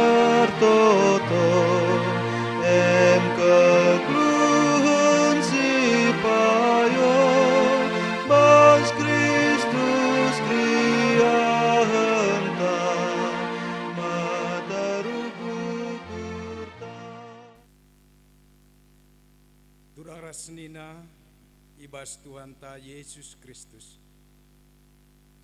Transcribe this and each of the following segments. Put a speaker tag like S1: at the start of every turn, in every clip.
S1: ertoto em kekluhun si payo bas Kristus kriya henta matarugu kurta.
S2: Durang rasnina ibas Tuhan ta Yesus Kristus.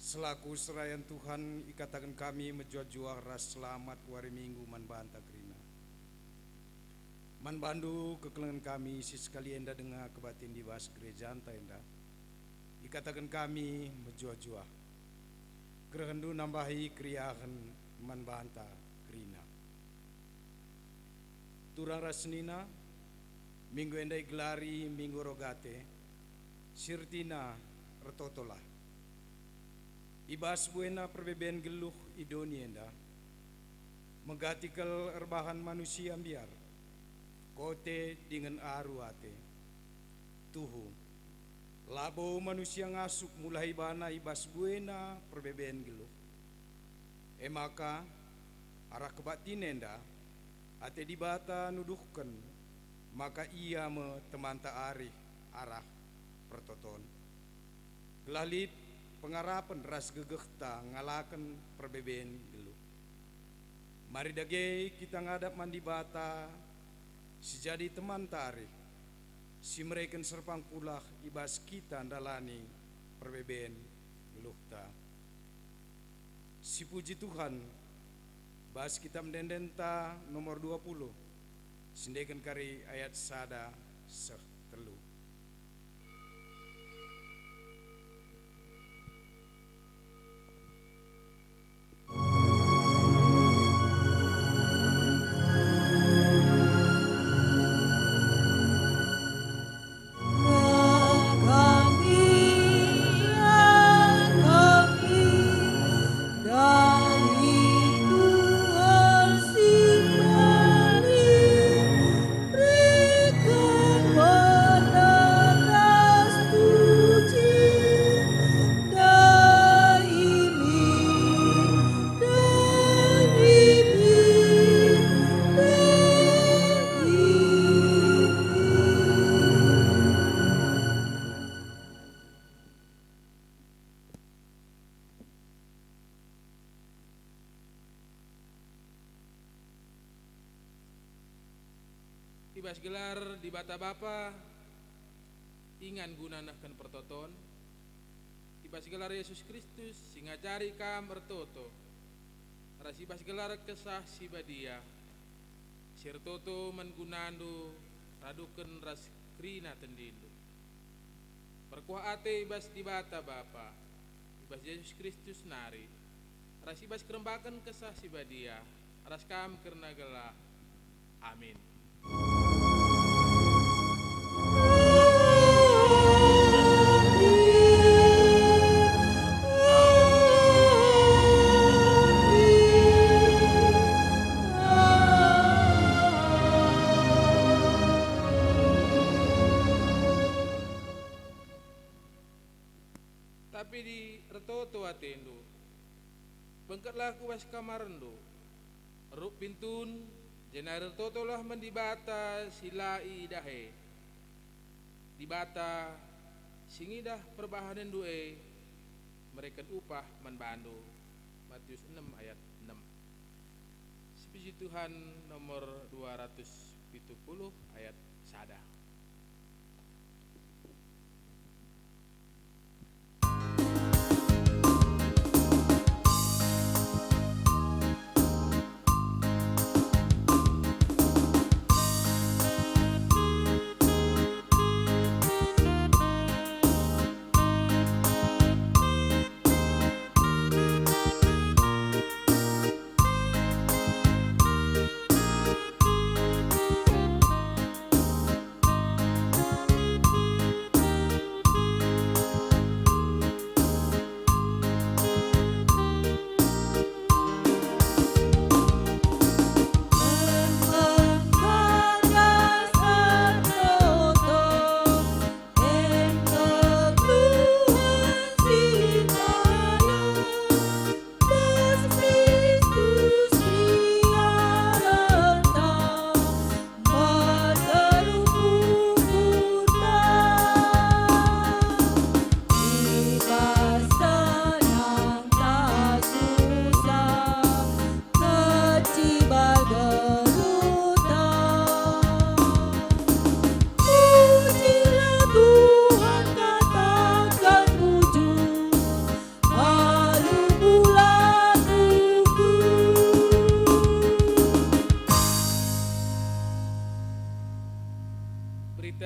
S2: Selaku serayan Tuhan ikatakan kami menjual-jual ras selamat wari minggu man banta krina. Man bandu kekelengan kami si sekali enda dengar kebatin di bas gereja anta enda. Ikatakan kami menjual-jual. Gerehendu nambahi kriahan man banta krina. Durang rasnina minggu enda gelari minggu rogate sirtina retotolah. Ibas buena perbeben geluh idoni enda menggatikal erbahan manusia biar kote dengan aruate tuhu labo manusia ngasuk mulai bana ibas buena perbeben geluh emaka arah kebatin enda ate dibata nuduhkan maka ia me temanta arih arah pertoton gelalit pengarapan ras gegehta ngalakan perbeben gelu. Mari dage kita ngadap mandi bata si jadi teman tarikh si mereken serpang pulah ibas kita ndalani perbeben geluhta. Si puji Tuhan bas kita mendendenta nomor 20 sindekan kari ayat sada seh telu.
S3: Ibas gelar di bata bapa ingan gunanakan pertoton ibas gelar Yesus Kristus singa cari kam ertoto ras ibas gelar kesah sibadia sirtoto menggunandu raduken ras krina tendindu perkuah ate ibas di bata bapa ibas Yesus Kristus nari ras ibas kerembakan kesah sibadia ras kam kerna gelah amin. Tapi di retoto atendu bengkatlah kuas kamarendu rup pintun jenar retoto lah mendibata silai dahe dibata singidah perbahanan due mereka upah manbandu Matius 6 ayat 6. Puji Tuhan nomor 270 ayat sada.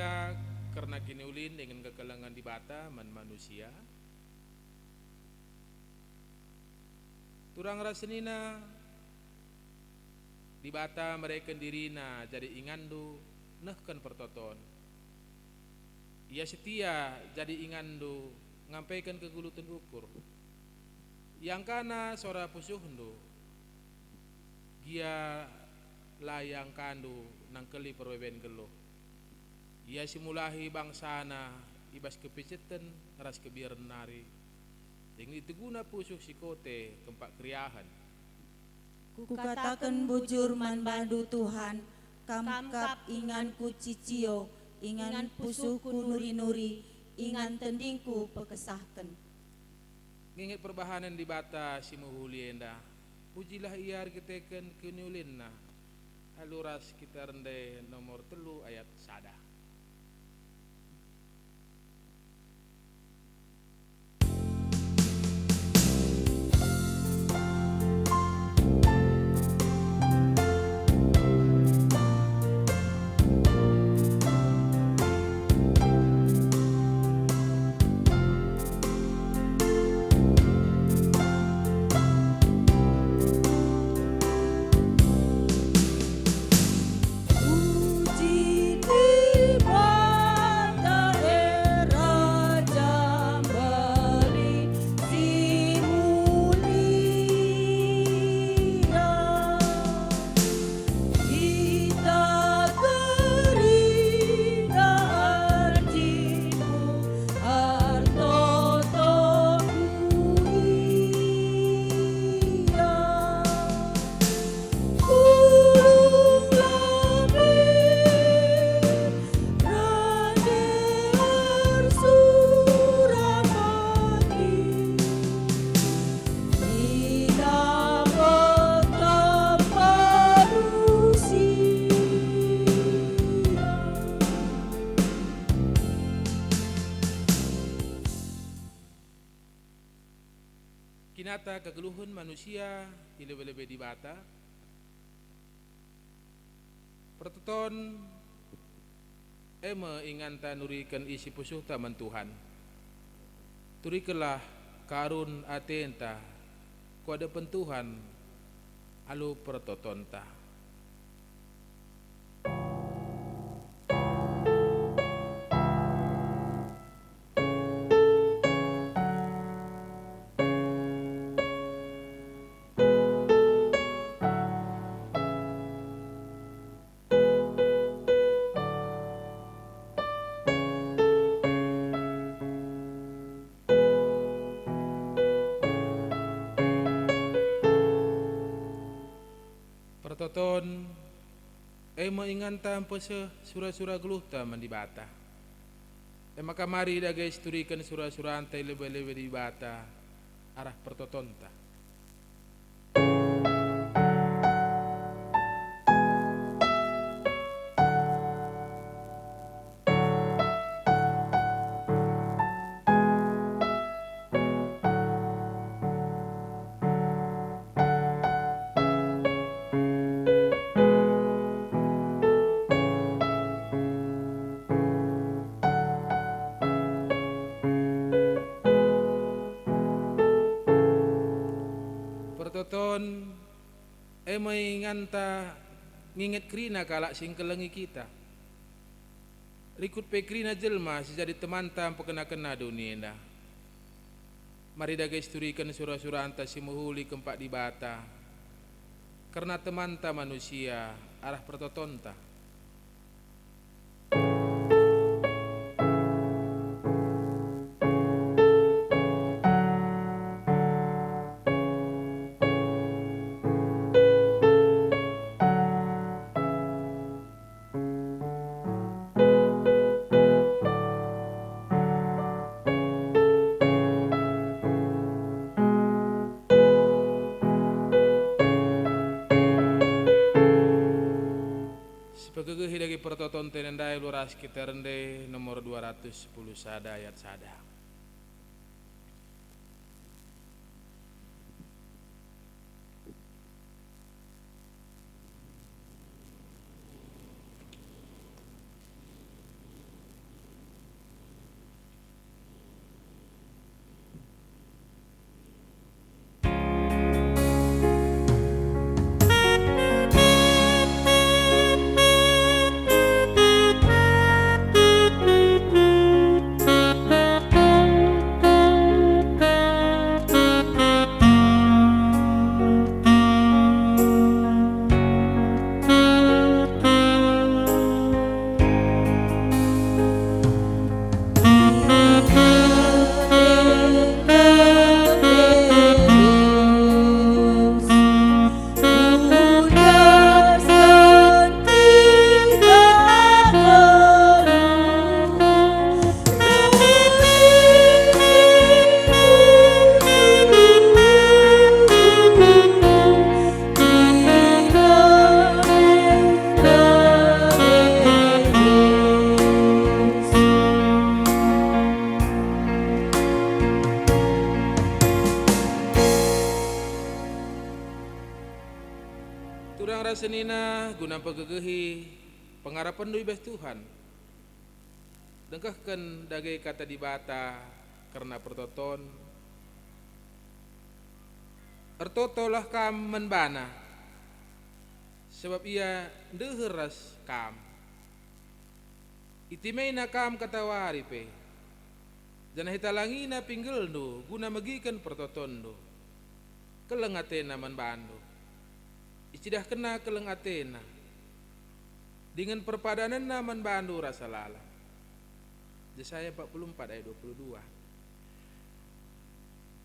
S3: ia karena kini ulin dengan kekalangan di bata man manusia. Turang rasenina di bata mereka dirina jadi ingandu nehken pertoton. Ia setia jadi ingandu ngampaikan kegulutan ukur. Yang kana sora pusuhndu gia layang kandu nangkeli perweben geluh. Ia simulahi bangsana ibas kepecetan ras kebiaran nari. Dengan itu guna pusuh sikote kempak kriahan.
S4: Kukatakan bujur man bandu Tuhan, kamkap ingan ku cicio, ingan pusuhku nuri-nuri, ingan tendingku pekesahkan.
S3: Nginget perbahanan di bata si muhulienda, pujilah ia argiteken keniulinna. Aluras kita rendai nomor 3 ayat 1. Kinata kegeluhan manusia ilebe-lebe di bata. Pertoton inganta nurikan isi pusuh taman Tuhan. Turikelah karun atenta kuada pentuhan alu pertotonta. Pertoton inganta pese surah-surah geluh taman di bata. Maka mari dah guys turikan surah-surah antai lebe-lebe di bata arah pertotonta. Pertoton inganta nginget krina kalak sing kelengi kita. Rikut pe krina jelma sejadi teman tam pekena-kena dunia. Mari dah guys turikan surah-surah anta si muhuli kempak di bata. Karena teman ta manusia arah pertotonta. Sebagai lagi pertoton tenendai luras kita rendai nomor 210 sada ayat sada. Nina guna pegegehi pengharapan du ibas Tuhan. Dengkahkan dagai kata di bata karena pertoton. Ertotolah kam menbana, sebab ia deheras kam. Itimaina kam katawari pe. Janah hitalangina pinggel do guna magikan pertoton do. Keleng atena menbandu. Istidah kena keleng atena. Dengan perpadanan na menbandu rasa lala. Yesaya 44 ayat 22.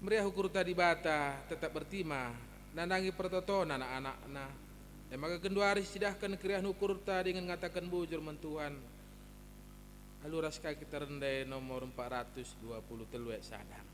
S3: Meriah hukur tadi bata tetap bertima nandangi pertoton anak-anak-na. Maka kenduari sidahkan kriah hukur tadi dengan ngatakan bujur mentuhan. Aluras kaki terendai nomor 420 ayat sadang.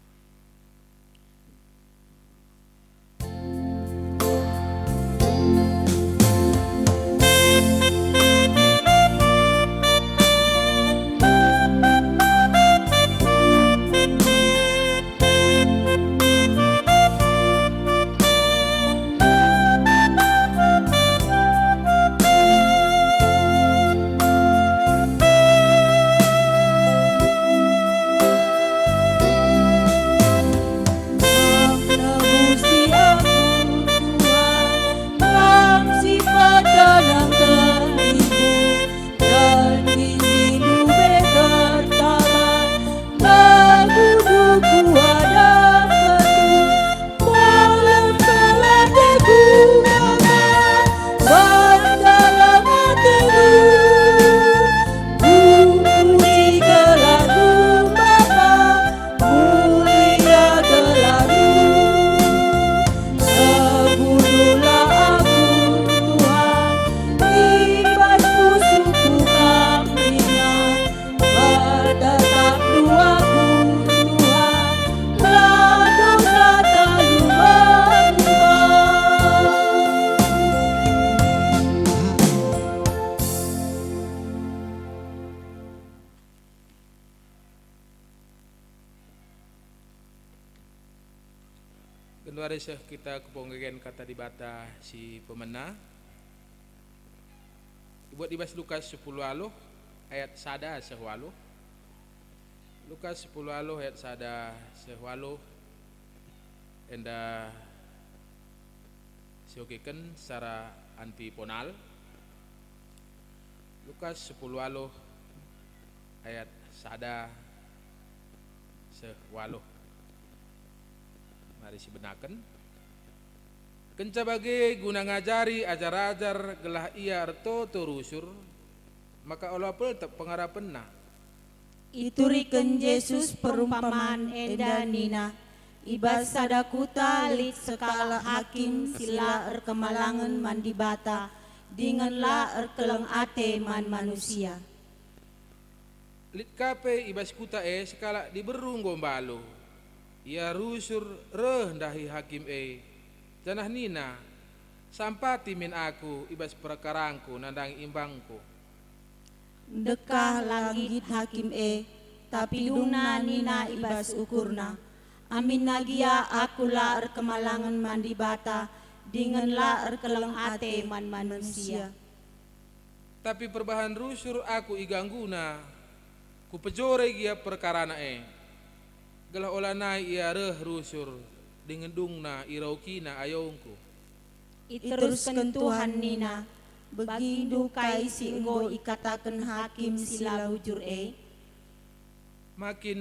S3: Genduari seh kita keponggen kata di bata si pemena. Buat dibahas Lukas 10 aloh ayat sada sehwaloh. Lukas 10 aloh ayat sada sehwaloh. Enda siokiken secara antiponal. Lukas 10 aloh ayat sada sehwaloh. Mari si benaken. Kenca bagi guna ngajari ajar-ajar gelah ia erto turusur, maka olah tetap pengharapenna.
S4: Ituriken Yesus perumpamaan enda nina. Ibas sadakuta lit sekala hakim sila kemalangan mandi bata, dinganlah keleng ate man manusia.
S3: Lit kape ibas kuta sekala diberung gombalo. Ia rusur rendahi hakim janah nina sampati min aku ibas perkarangku nandang imbangku.
S4: Dekah langit hakim tapi dungna nina ibas ukurna. Amin nagia aku la kemalangan mandi bata, dengan la keleng ate man manusia.
S3: Tapi perbahan rusur aku igangguna, ku pejore gia perkarana gelah olanai ia reh rusur dengan dungna iraukina ayongku.
S4: Iteruskan Tuhan nina, begindu kai singgo ikatakan hakim sila hujur
S3: Makin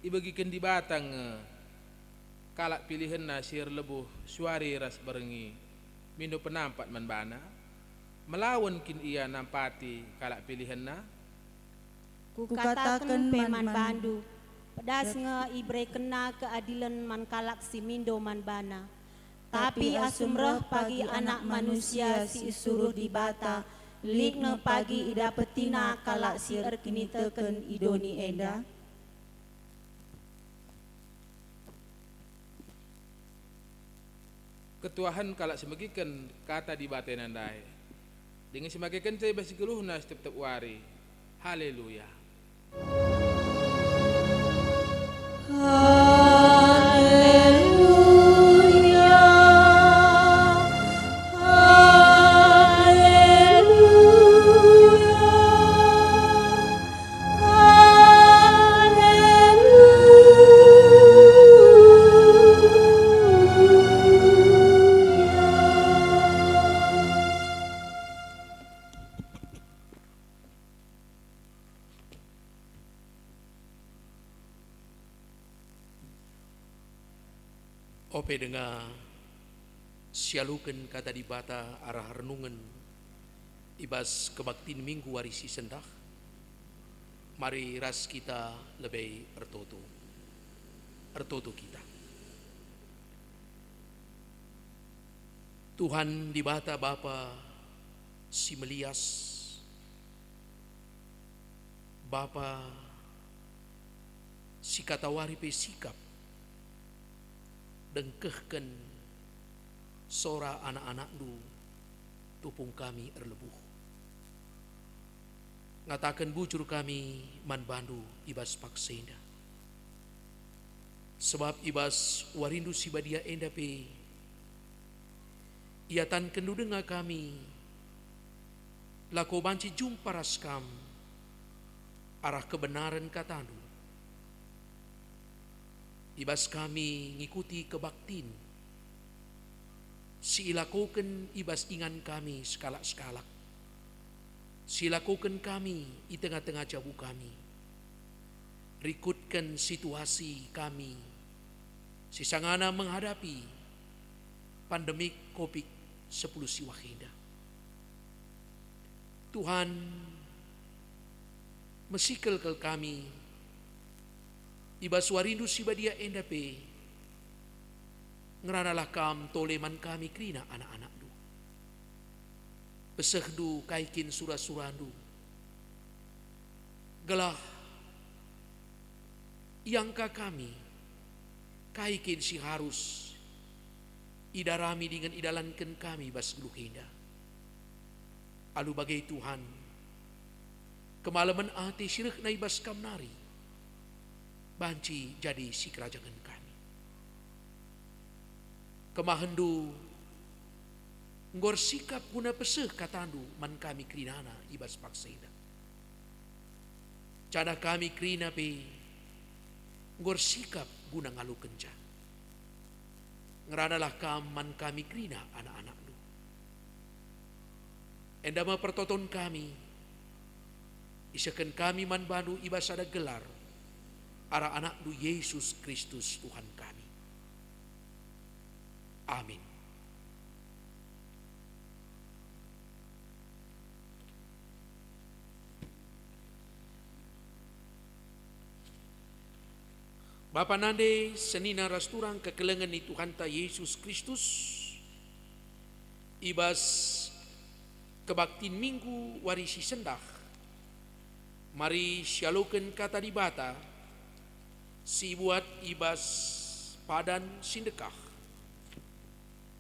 S3: ibagikan di batang kalak pilihan nasir lebuh suari ras berengi mindo penampat manbana melawan kin ia nampati kalak pilihan na.
S5: Kukatakan peman bandu pedas ibre kena keadilan man kalak si mindo man bana. Tapi asumreh pagi anak manusia si suruh di bata, likne pagi ida petina kalak si kini teken idoni enda.
S3: Ketuahan kalak semagikan kata di bata nandai. Dengan semagikan saya basi geluhna setiap wari. Haleluya.
S4: Haleluya, haleluya.
S6: Ope dengar sialukan kata di bata arah renungan ibas kebaktin minggu warisi sendah. Mari ras kita lebih ertoto kita. Tuhan di bata Bapa si melias, Bapa si katawari pe sikap dengkehkan sora anak-anak du tupung kami erlebuh. Ngatakan bujur kami man bandu ibas paksenda. Sebab ibas warindu si badia enda pe ia tan kendu dengar kami lako banci jumpa raskam arah kebenaran katandu. Ibas kami ngikuti kebaktin si ilakoken ibas ingan kami sekalak-sekalak. Si lakukan kami di tengah-tengah jabu kami. Rikutkan situasi kami sisangana menghadapi pandemik COVID-19 siwahida. Tuhan mesikel ke kami ibas warindu si badia endape ngeranalah kam toleman kami krina anak-anak du. Pesehdu kaikin surah-surandu. Gelah iangka kami kaikin si harus idarami dengan idalankan kami bas gluhenda. Alu bagai Tuhan kemalaman ati syirek na ibas kamnari banci jadi si kerajaan kami. Kemahendu ngor sikap guna peseh katandu man kami krinana ibas pakseda. Cada kami krina pe ngor sikap guna ngalu kenca. Ngeranalah kam man kami krina anak-anak du. Endama pertoton kami isakan kami man bandu ibas ada gelar ara anak du Yesus Kristus Tuhan kami. Amin. Bapa nande senina rasturang kekelengan ni Tuhan ta Yesus Kristus ibas kebaktin minggu warisi sendah. Mari syaloken kata di bata si buat ibas padan sindekah.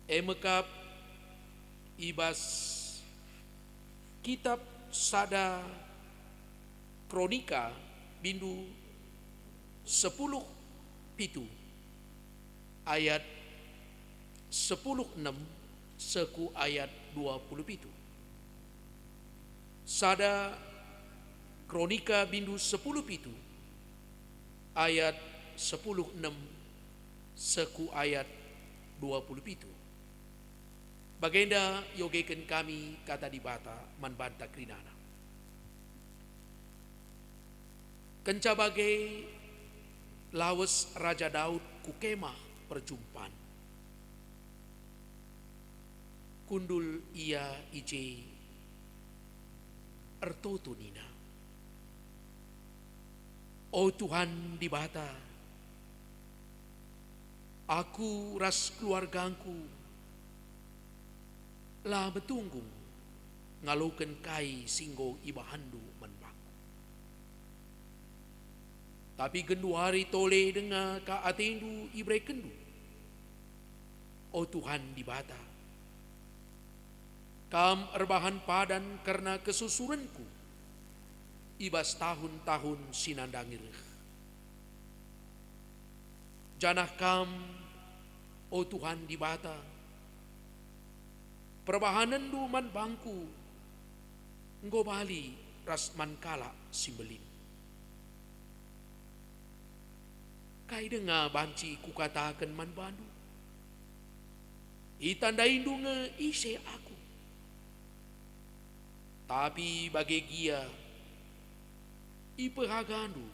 S6: Emekap ibas kitab sada kronika bindu 10 pitu ayat 10:6 seku ayat 20 pitu. Sada kronika bindu 10 pitu ayat 10:6 seku ayat 20 pitu. Bagenda yogeken kami kata di bata man banta krinana. Kenca bagai lawas Raja Daud ku kemah perjumpaan. Kundul ia ije ertoto nina. Oh Tuhan di bata, aku ras keluargangku lah betunggung ngalukan kai singgo ibahandu menbang. Tapi gendu hari tole dengan ka atendu ibre kendu. Oh Tuhan di bata, kam erbahan padan karena kesusuranku ibas tahun-tahun sinandangir. Janah kam, oh Tuhan di bata, perbahanan du man bangku nggo bali ras man kala simbelin. Kai dengar banci ku katakan man bandu. Itandai nge ise aku. Tapi bagi gia ipehagandu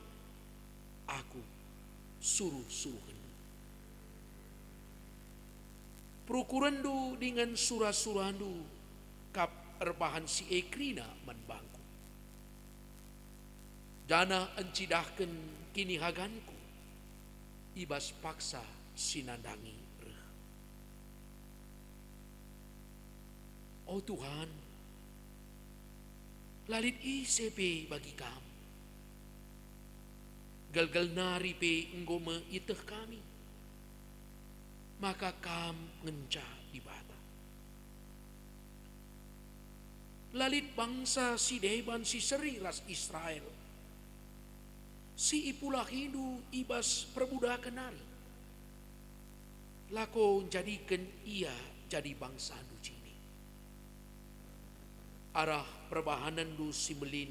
S6: aku suruh-suruhan. Prokurandu dengan surah-surandu kap erbahan si ekrina manbangku. Dana encidahken kini haganku, ibas paksa sinandangi reh. Oh Tuhan, lalit isepe bagi kami. Galgal nari pe enggo iteh kami. Maka kam ngenca di bata. Lalit bangsa si deban si seri ras Israel. Si ipulah Hindu ibas perbudakan nari. Lako jadikan ia jadi bangsa ducini. Arah perbahanan du si melin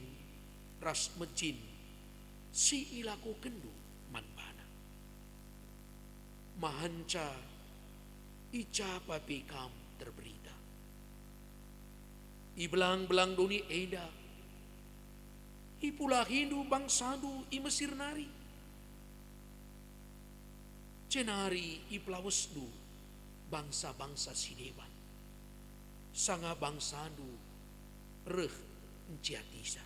S6: ras mejin si ilako kendu manbana. Mahanca icapa pekam terberita. Ibelang-belang doni eda. Ipulah Hindu bangsandu i Mesir nari. Cenari iplawesdu bangsa-bangsa sideban. Sanga bangsandu reh enciatisa.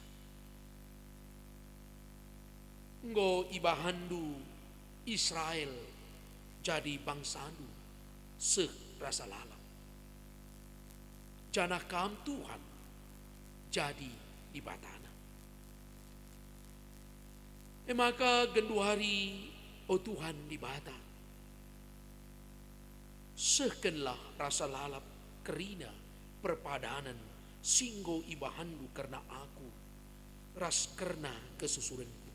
S6: Ngo ibahandu Israel jadi bangsandu seh rasa lalang. Jana kam Tuhan jadi di batana. Maka genduari oh Tuhan di bata. Sehkenlah rasa lalap kerina perpadanan singgo ibahandu karena aku ras kerna kesusurenku.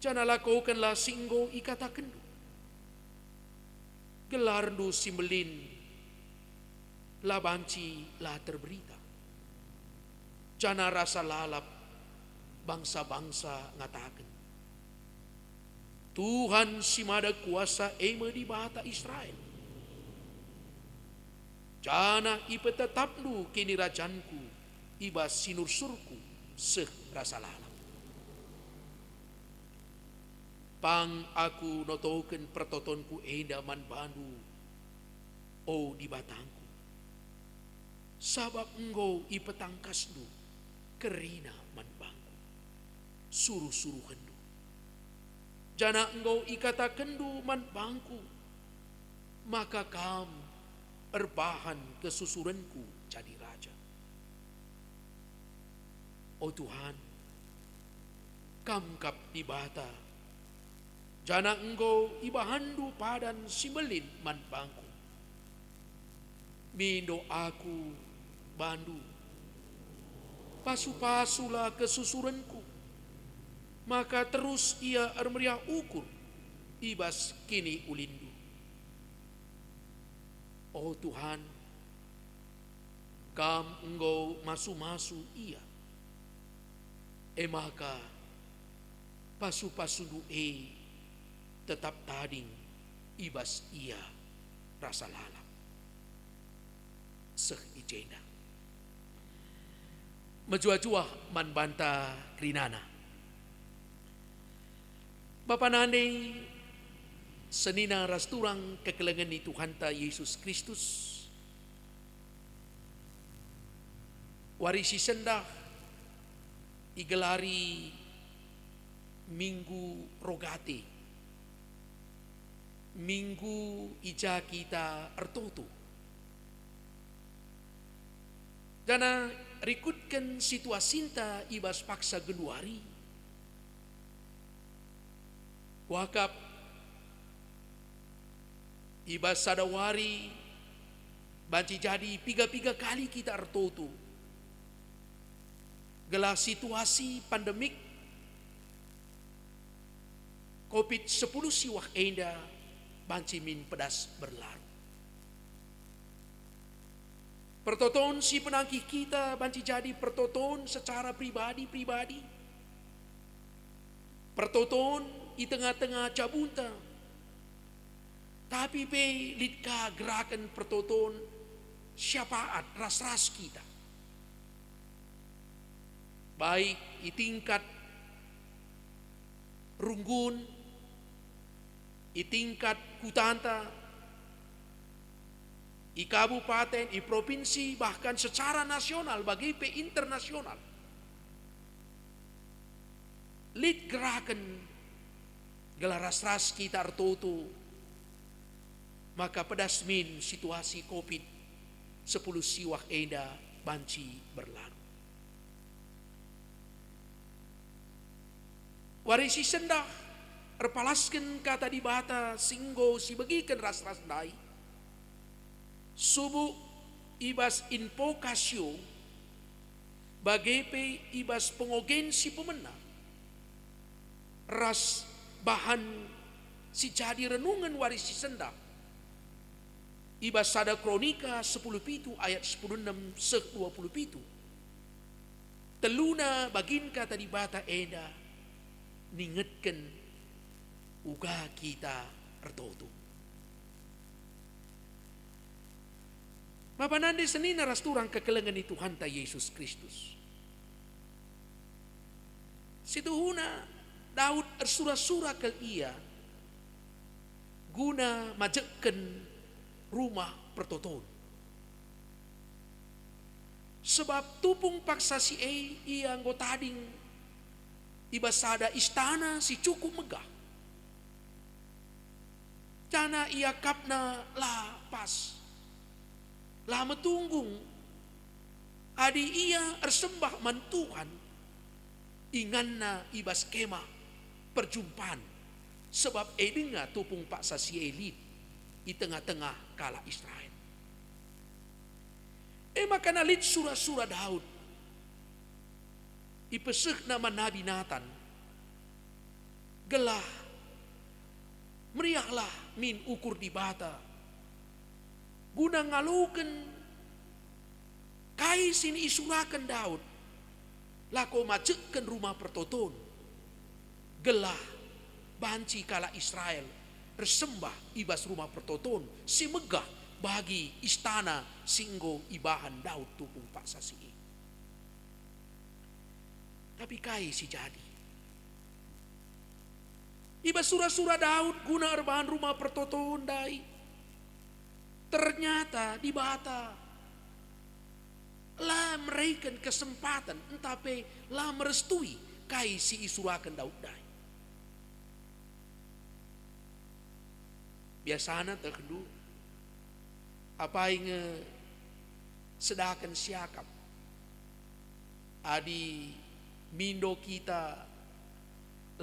S6: Jana lakukanlah singgo ikatakendu. Gelardu simbelin labanci lah terberita. Jana rasa lalap bangsa-bangsa ngatakan. Tuhan simada kuasa eme di bata Israel. Jana ipe tetapdu kini rajanku iba sinur surku seh rasa lalap. Pang aku notoken pertotonku eda man bandu oh di batangku. Sabab engkau ipetangkasdu kerina man bangku. Suruh-suruh hendu. Jana engkau ikatakendu man bangku. Maka kam erbahan kesusurenku jadi raja. Oh Tuhan, kam kap di bata. Jana engkau ibahandu padan simelin man bangku. Mindo aku bandu. Pasu-pasulah kesusurenku. Maka terus ia ermeriah ukur. Ibas kini ulindu. Oh Tuhan, kam engkau masu-masu ia. Maka pasu-pasundu tetap tading ibas ia rasa lalap. Seh ijena. Menjua-jua man banta krinana. Bapa nane senina rasturang kekelengan ni Tuhan ta Yesus Kristus. Warisi sendah igelari Minggu Rogate. Minggu ija kita ertoto. Dana rikutkan situasinta ibas paksa geluari. Wakap ibas sadawari banci jadi piga-piga kali kita ertoto. Gelah situasi pandemik COVID-10 siwah enda banci min pedas berlaru. Pertoton si penangkih kita banci jadi pertoton secara pribadi-pribadi. Pertoton di tengah-tengah cabunta. Tapi pe litka gerakan pertoton syafaat ras-ras kita. Baik di tingkat runggun, di tingkat kutanta, i kabupaten, i provinsi, bahkan secara nasional, bagi internasional. Lid gerakan gelaras-ras kita artoto, maka pedasmin situasi COVID-10 siwak eda banci berlalu. Warisi sendah erpalaskan kata di bata singgo si bagikan ras-ras dai. Subuh ibas invokasio bagepe ibas pengogen si pemenang. Ras bahan si jadi renungan warisi sendah. Ibas sada kronika 10:7 ayat 16 seh 27. Teluna bagin kata di bata eda ningetken uga kita ertoto. Mapanande senina rasturang kekelengan itu Tuhan ta Yesus Kristus. Situhuna Daud ersura-sura ke ia guna majeken rumah pertoton. Sebab tupung paksa si ia anggotading ibasada istana si cukup megah. Cana ia kapna la pas. La metunggung. Adi ia ersembah man Tuhan. Inganna ibas kemah perjumpaan. Sebab edinga tupung paksa si elit di tengah-tengah kala Israel. Maka nalit surah-surah Daud. Ipesek nama Nabi Nathan. Gelah. Meriahlah min ukur di bata. Guna ngaluken. Kai sini isurakan Daud. Lako macekkan rumah pertoton. Gelah. Banci kala Israel. Bersembah ibas rumah pertoton. Si megah bagi istana singgo ibahan Daud tupung paksa si. Tapi kai si jadi. Iba surah-surah Daud guna erbahan rumah pertoton dai. Ternyata di bata lah meraikan kesempatan entape lah merestui kai si isurakan Daud dai. Biasana terkendu apa yang sedakan siakap adi mindo kita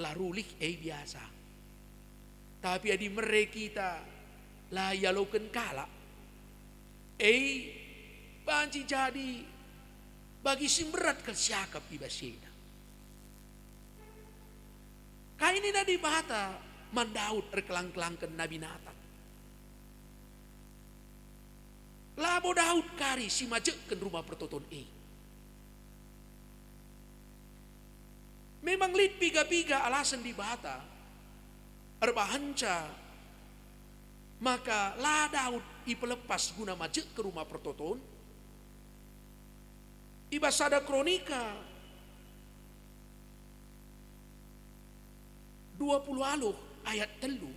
S6: larulih biasa. Tapi adi mere kita la yaloken kala. Banci jadi bagi simberat ke siakap ibasina. Kaini na di bata mandaud erkelang-kelangken Nabi Nathan. Labo Daud kari si majekkan rumah pertoton Memang lid piga-piga alasan di bata. Erbahanca. Maka lah Daud ipelepas guna majek ke rumah pertoton. Ibasada kronika 20 aluh ayat telu.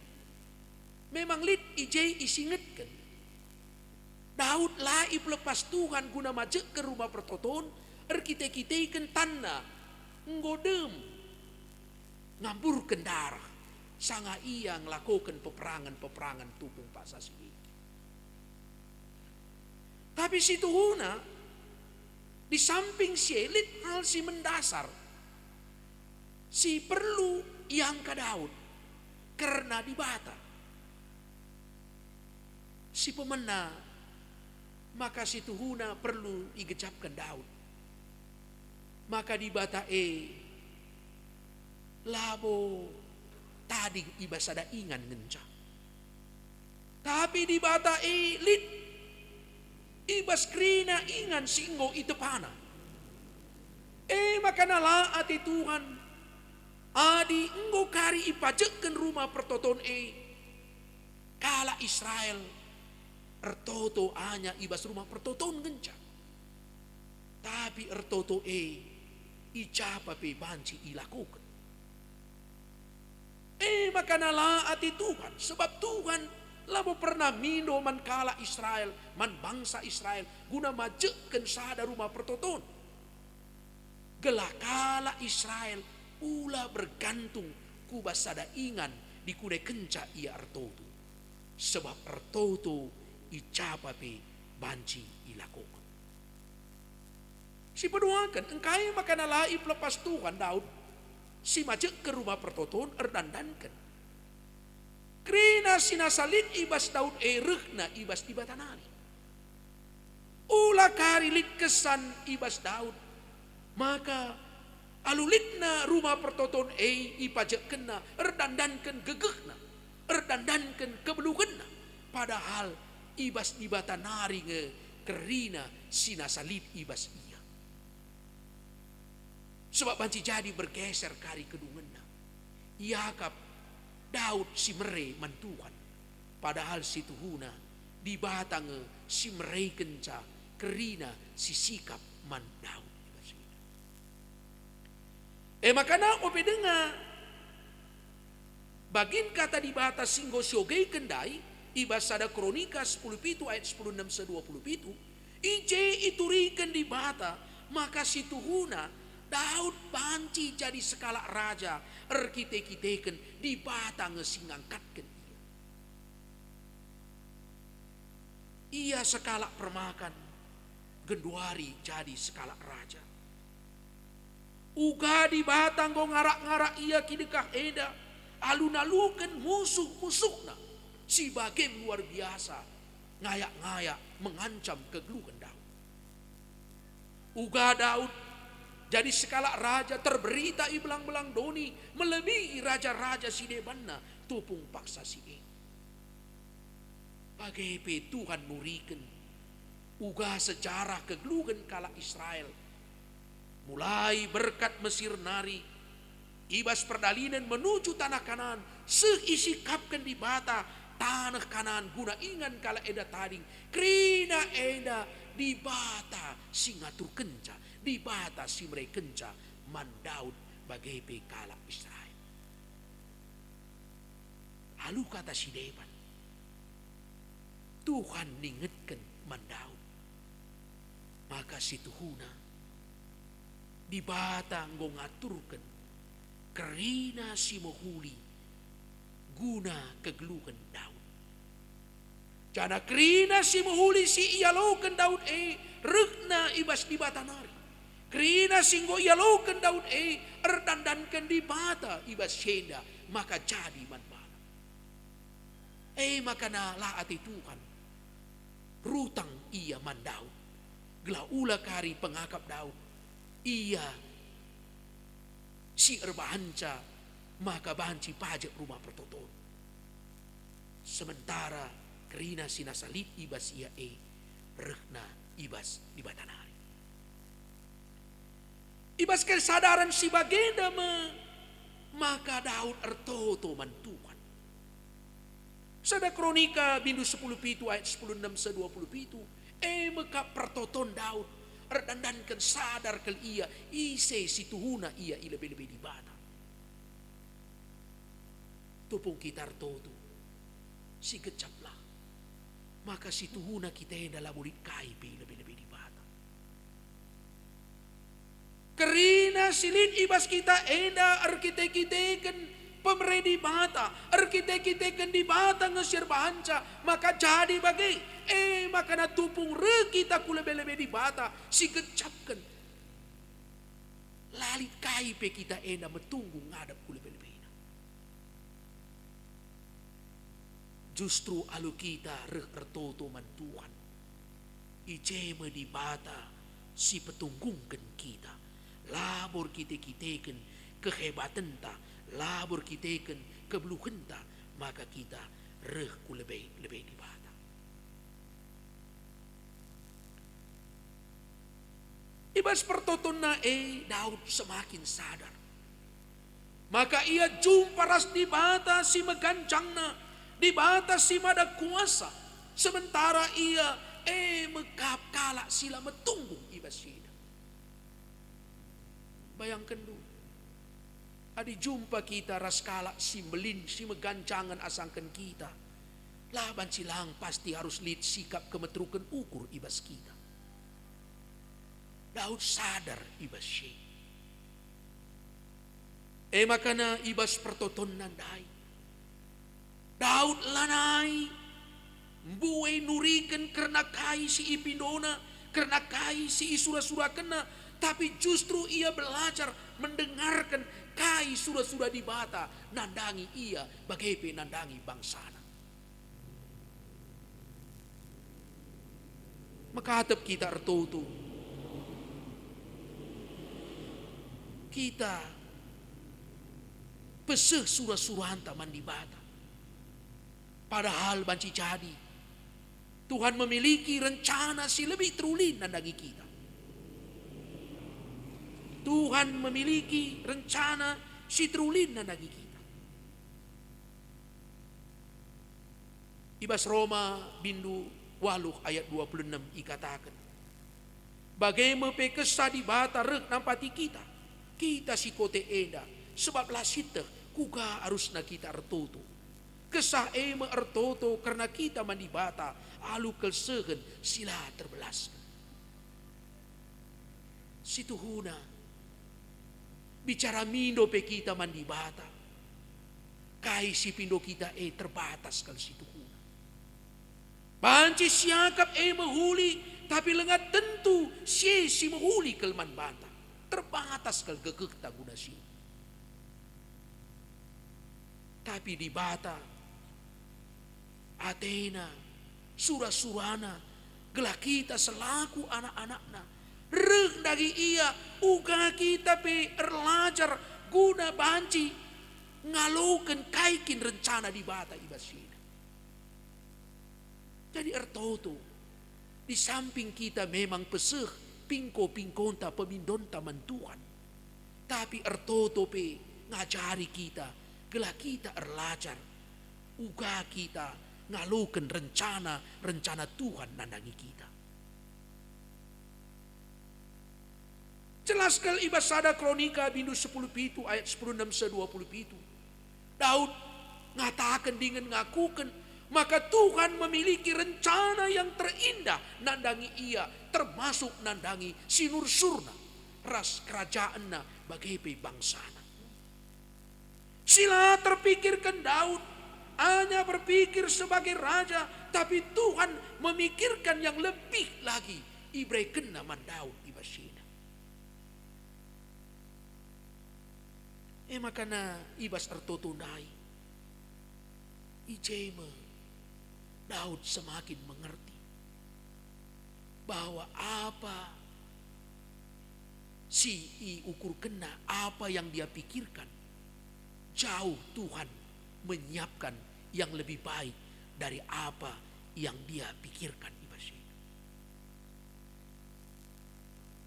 S6: Memang lid ijai isingetkan. Daud lah ipelepas Tuhan guna majek ke rumah pertoton. Erkite-kiteikan tanah. Ngodem ngambur darah sanga ia ngelakukan peperangan tupung paksa si. Tapi si tuhuna di samping si elit hal si mendasar si perlu yang ke Daud karena di bata si pemena maka si tuhuna perlu igecapkan Daud. Maka di bata labo tadi ibasada ingan ngenca. Tapi di bata lit ibas krina ingan singgo itu pana. Maka nala ati Tuhan adi enggo kari ipajekkan rumah pertoton kala Israel ertoto hanya ibas rumah pertoton ngenca. Tapi ertoto icapa pe banci ilakukan. Maka nala ati Tuhan. Sebab Tuhan Labo pernah mindo man kala Israel, man bangsa Israel, guna majekken sada rumah pertoton. Gelakala Israel, ula bergantung kubas sada ingan di kude kenca ia artoto. Sebab artoto icapape banci ilakokan. Si peduakan, engkai makana laib lepas Tuhan Daud, si majek ke rumah pertoton erdandankan. Krina sinasalit ibas Daud erehna ibas di batanari. Ula karilit kesan ibas Daud. Maka alulitna rumah pertoton ipajak kena erdandankan gegehna. Erdandankan kebeluhena. Padahal ibas di batanari nge kerina sinasalit ibas iya. Sebab banci jadi bergeser kari kedungena. Yakap Daud si mere mantuhan. Padahal si tuhuna di batang si mere kenca kerina si sikap man Daud. Makana ope denga bagin kata di batas singgo siogei kendai ibas ada kronika 10 pitu ayat 10 6 20 pitu ije iturikan di bata maka si tuhuna Daud banci jadi sekala raja erkite-kiteken di batang singangkatkan ia sekala permakan genduari jadi sekala raja uga di batang go ngarak-ngarak ia kidekah eda alun-alukan musuh-musuhna si bagem luar biasa ngayak-ngayak mengancam kegeluhan Daud uga Daud jadi sekala raja terberita i belang-belang doni melebihi raja-raja si debanna tupung paksa si Bagepe Tuhan muriken uga sejarah kegeluhan kala Israel mulai berkat Mesir nari ibas perdalinan menuju tanah Kanaan seisikapkan di bata tanah Kanaan guna ingan kala eda tading krina eda di bata singatur kenca di bata si mereka kenca man Daud bagepe kala Israel. Lalu kata si Deban, Tuhan ningetkan man Daud. Maka si tuhuna di bata ngaturkan kerina si mohuli guna kegeluhan Daud. Jana kerina si mohuli si ialokan Daud regna ibas di bata nari. Kerina singgo ialokan Daud erdandankan di bata ibas syeda maka jadi man bala. Makana laati Tuhan rutang ia man Daud. Gela ula kari pengakap Daud. Ia si erbahanca maka banci pajak rumah pertoton. Sementara kerina sinasalit ibas ia regna ibas di batanari. Ibas kesadaran si bagenda maka Daud ertoto man Tuhan. Sada kronika bindu 10 pitu ayat 10 6 20 pitu maka pertoton Daud erdandankan sadar kel ia ise si tuhuna ia lebih-lebih di bata. Tupung kita ertoto si kecaplah maka si tuhuna kita dalam murid kaipi lebih-lebih di bata. Kerina silin ibas kita eda arkite-kiteken pemeredi bata arkite-kiteken di bata ngesir bahanca maka jadi bagai maka na tupung re kita kulebe-lebe di bata si kecapkan lalit kaipe kita eda metunggu ngadap kulebe-lebe ina. Justru alu kita re ertoto man Tuhan iceme di bata si petunggungkan kita labor kita-kiteken kehebatan ta labor kiteken kebeluhan ta maka kita reh ku lebih di bata. Ibas pertoton na Daud semakin sadar maka ia jumpa ras di bata si megancang na di bata si mada kuasa sementara ia mekap kala sila metunggung ibas sida. Bayangkan dulu. Adi jumpa kita raskala si melin si megancangan asangkan kita. Laban silang pasti harus lihat sikap kemetrukan ukur ibas kita. Daud sadar ibas syek. Makana ibas pertoton nandai. Daud lanai buai nurikan karena kai si ipindona, karena kai si isura-sura kena, tapi justru ia belajar mendengarkan kai sura-sura di bata nandangi ia bagepe nandangi bangsana. Maka hatap kita ertoto. Kita peseh sura-suranta mandi bata. Padahal banci jadi Tuhan memiliki rencana si lebih terulin nandangi kita. Tuhan memiliki rencana si terulin nandangi kita. Ibas Roma bindu 8 ayat 26 ikatakan. Bagaimana pekesa di bata rek nampati kita. Kita si kote eda. Sebab lah siteh kuga harusna kita ertoto. Kesah ertoto karena kita mandi bata. Alu kelsegen sila terbelas. Situhuna. Bicara mindo pe kita mandi bata. Kai si pindo kita terbatas kal situhuna. Banci siakap mahuli. Tapi lengat tentu si mahuli kelman bata. Terbatas kal gegek guna si. Tapi di bata Athena, sura-surana, gelah kita selaku anak-anakna. Reng dagi ia, uga kita pe erlajar guna banci ngalukan kaikin rencana di bata ibasina. Jadi ertoto, di samping kita memang peseh pingko-pingkonta pemindonta mantuan. Tapi ertoto pe ngajari kita, gelah kita erlajar, uga kita ngalukan rencana Tuhan nandangi kita. Jelas kal ibas sada kronika bindu 10 pitu ayat 10:6-20 pitu. Daud ngatakan dengan ngakukan maka Tuhan memiliki rencana yang terindah nandangi ia, termasuk nandangi sinur surna ras kerajaanna bagepe bangsana. Sila terpikirkan Daud hanya berpikir sebagai raja, tapi Tuhan memikirkan yang lebih lagi. Ibrei kena mandaud ibasina. Makana ibas ertotundai. Ijeme Daud semakin mengerti bahwa apa si ukur kena, apa yang dia pikirkan, jauh Tuhan menyiapkan yang lebih baik dari apa yang dia pikirkan ibas ini.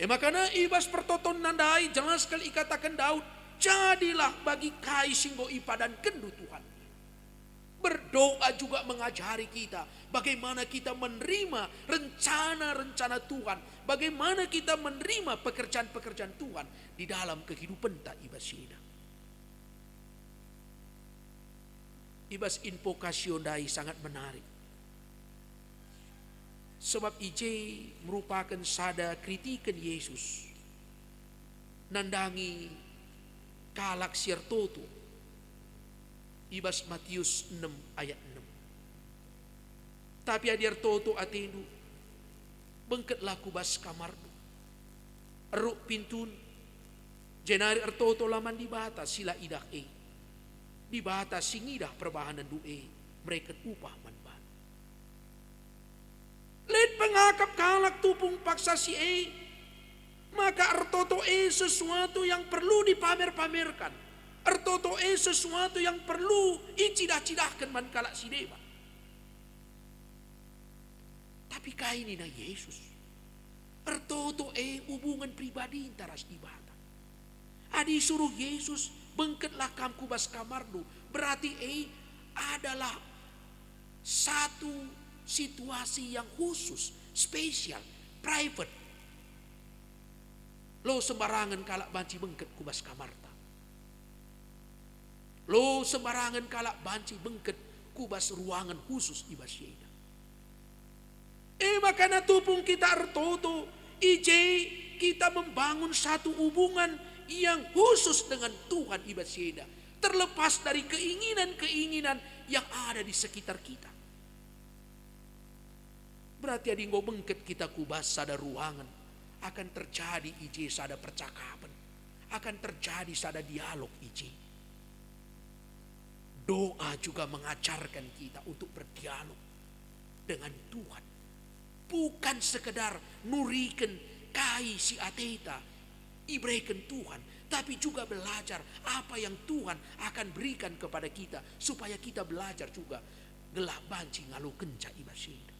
S6: Makanya ibas pertoton nandai jelas sekali ikatakan Daud, jadilah bagi kai singgo ipadan kendu Tuhan. Berdoa juga mengajari kita bagaimana kita menerima rencana-rencana Tuhan, bagaimana kita menerima pekerjaan-pekerjaan Tuhan di dalam kehidupan tak ibas ini. Ibas invokasyon dai sangat menarik. Sebab IJ merupakan sada kritikan Yesus. Nandangi kalak siertoto. Ibas Matius 6 ayat 6. Tapi adir toto atendu. Bengket laku bas kamardu. Eruk pintun. Jenari ertoto laman di bata sila idah di bata singidah perbahanan du'e mereka upah manban. Lid pengakap kalak tupung paksa si maka ertoto sesuatu yang perlu dipamer-pamerkan. Ertoto sesuatu yang perlu icidah-cidahkan man kalak si dewa. Tapi kaini na Yesus. Ertoto hubungan pribadi taras di bata. Adi suruh Yesus bengketlah kamku bas kamardu. Berarti adalah satu situasi yang khusus, spesial, private. Lo sembarangan kalak banci bengket kubas kamarta. Lo sembarangan kalak banci bengket kubas ruangan khusus ibas yeda. Makana tupung kita artoto, ije kita membangun satu hubungan yang khusus dengan Tuhan ibas yeda. Terlepas dari keinginan-keinginan yang ada di sekitar kita. Berarti adi ngo bengket kita kubas sada ruangan, akan terjadi ije sada percakapan, akan terjadi sada dialog ije. Doa juga mengajarkan kita untuk berdialog dengan Tuhan. Bukan sekedar nurikan kai si ateta, ibrekan Tuhan. Tapi juga belajar apa yang Tuhan akan berikan kepada kita. Supaya kita belajar juga gelap banci ngalu kenca ibasida.